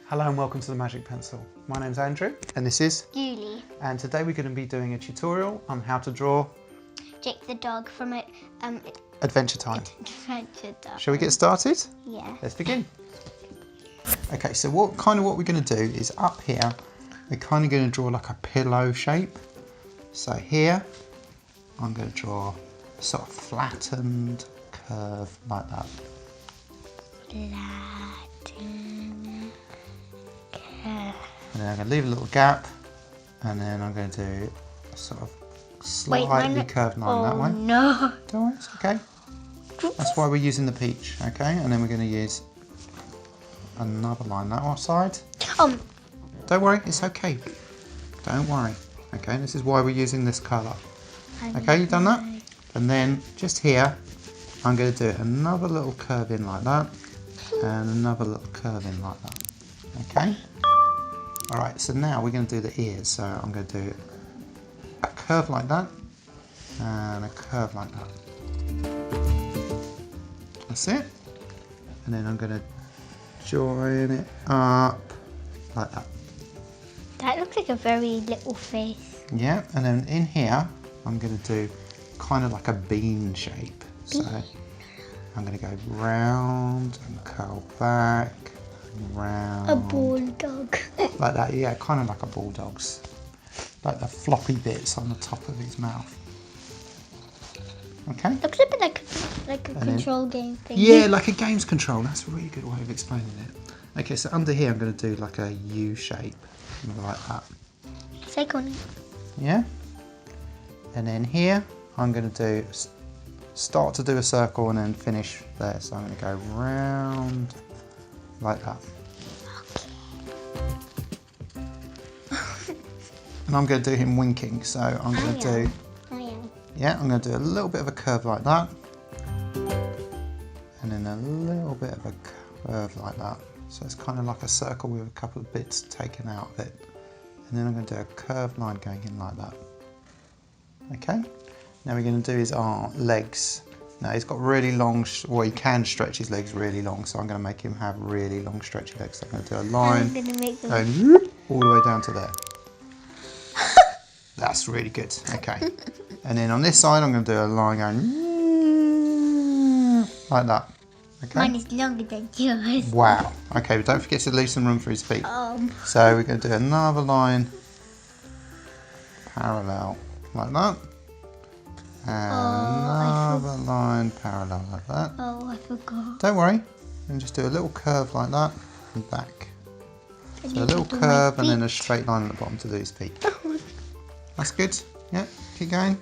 Hello and welcome to the Magic Pencil. My name's Andrew and this is Julie. And today we're going to be doing a tutorial on how to draw Jake the dog from Adventure Time. Adventure Time. Shall we get started? Yeah. Let's begin. Okay, so what we're going to do is up here, we're kind of going to draw like a pillow shape. So here, I'm going to draw a sort of flattened curve like that. Flattened curve. And then I'm going to leave a little gap, and then I'm going to do a sort of slightly curved line that way. Oh no! Don't worry, it's okay. That's why we're using the peach, okay? And then we're going to use another line that side. Don't worry, it's okay. Don't worry. Okay, this is why we're using this colour. Okay, you've done that? And then just here, I'm going to do another little curve in like that, and another little curve in like that. Okay? Alright, so now we're going to do the ears. So I'm going to do a curve like that, and a curve like that. That's it. And then I'm going to join it up like that. That looks like a very little face. Yeah, and then in here, I'm going to do kind of like a bean shape. So I'm going to go round and curl back, and round. A bulldog. Like that, yeah, kind of like a bulldog's. Like the floppy bits on the top of his mouth. Okay? Looks a bit like a control game thing. Yeah, like a games control. That's a really good way of explaining it. Okay, so under here I'm going to do like a U shape, like that. Second. Yeah? And then here I'm going to start to do a circle and then finish there. So I'm going to go round like that. And I'm going to do him winking, so I'm going to do, I'm going to do a little bit of a curve like that, and then a little bit of a curve like that. So it's kind of like a circle with a couple of bits taken out of it. And then I'm going to do a curved line going in like that. Okay? Now we're going to do his legs. Now he's got really long, well he can stretch his legs really long, so I'm going to make him have really long stretchy legs. So I'm going to do a line going all the way down to there. That's really good. Okay. And then on this side, I'm going to do a line going like that. Okay. Mine is longer than yours. Wow. Okay, but don't forget to leave some room for his feet. So we're going to do another line parallel like that. And another line parallel like that. Oh, I forgot. Don't worry. And just do a little curve like that and back. So a little curve and then a straight line at the bottom to do his feet. That's good. Yeah, keep going.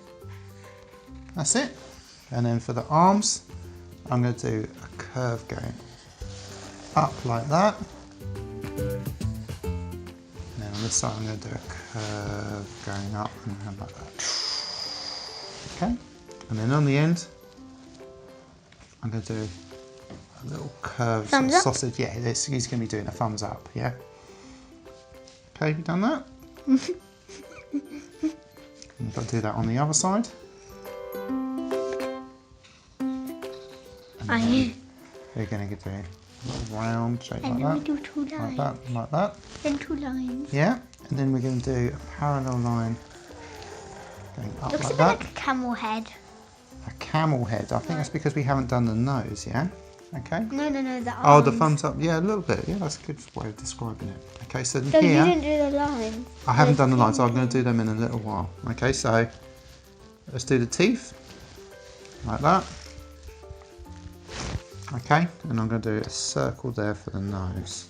That's it. And then for the arms, I'm going to do a curve going up like that. And then on this side, I'm going to do a curve going up and around like that. Okay. And then on the end, I'm going to do a little curve sort of sausage. Yeah, he's going to be doing a thumbs up. Yeah. Okay, have you done that? You've got to do that on the other side. We're going to do a little round shape like that. Do 2 lines. Like that, like that. Then 2 lines. Yeah, and then we're going to do a parallel line going up Looks like a bit that. like a camel head. A camel head. I think that's because we haven't done the nose, yeah? Okay. No, the arms. Oh, the thumbs up. Yeah, a little bit. Yeah, that's a good way of describing it. Okay, so So here... you didn't do the lines. I haven't done the lines, so I'm going to do them in a little while. Okay, so let's do the teeth, like that. Okay, and I'm going to do a circle there for the nose.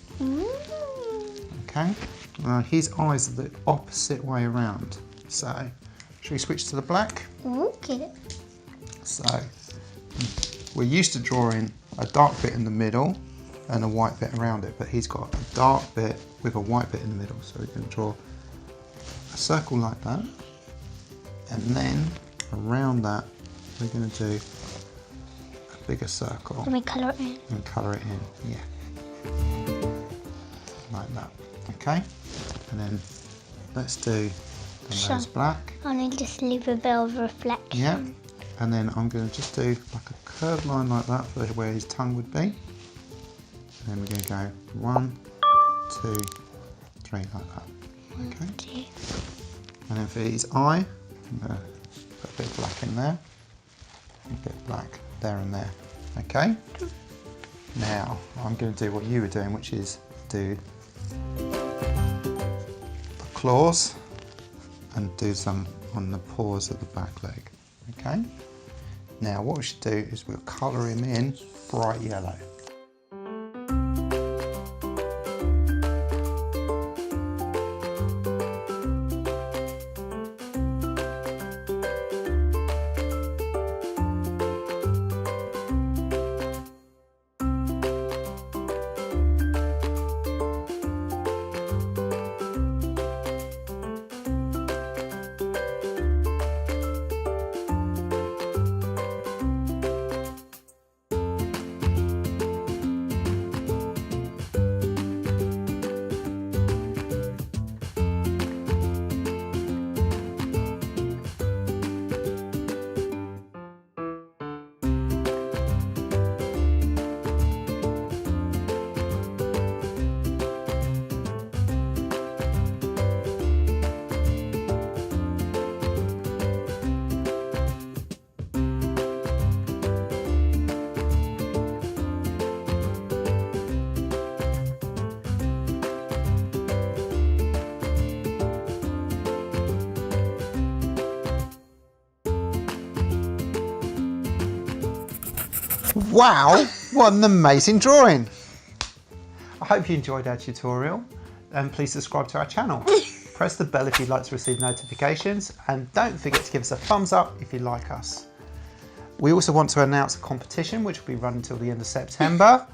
Okay, now his eyes are the opposite way around. So, should we switch to the black? Okay. So, we're used to drawing a dark bit in the middle and a white bit around it, but he's got a dark bit with a white bit in the middle. So we're going to draw a circle like that, and then around that we're going to do a bigger circle. Let me colour it in. And colour it in, yeah. Like that, okay? And then let's do the nose black. And then just leave a bit of reflection. Yeah. And then I'm going to just do like a curved line like that for where his tongue would be. And then we're going to go 1, 2, 3 like that. Okay. And then for his eye, I'm going to put a bit of black in there. A bit of black there and there. Okay. Now I'm going to do what you were doing, which is do the claws and do some on the paws of the back leg. Okay. Now what we should do is we'll colour him in bright yellow. Wow, what an amazing drawing! I hope you enjoyed our tutorial, and please subscribe to our channel. Press the bell if you'd like to receive notifications, and don't forget to give us a thumbs up if you like us. We also want to announce a competition which will be run until the end of September.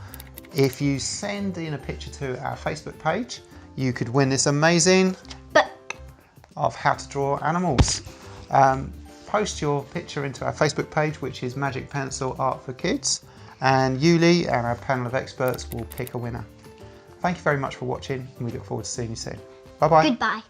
If you send in a picture to our Facebook page, you could win this amazing book of how to draw animals. Post your picture into our Facebook page, which is Magic Pencil Art for Kids, and Yuli and our panel of experts will pick a winner. Thank you very much for watching, and we look forward to seeing you soon. Bye bye. Goodbye.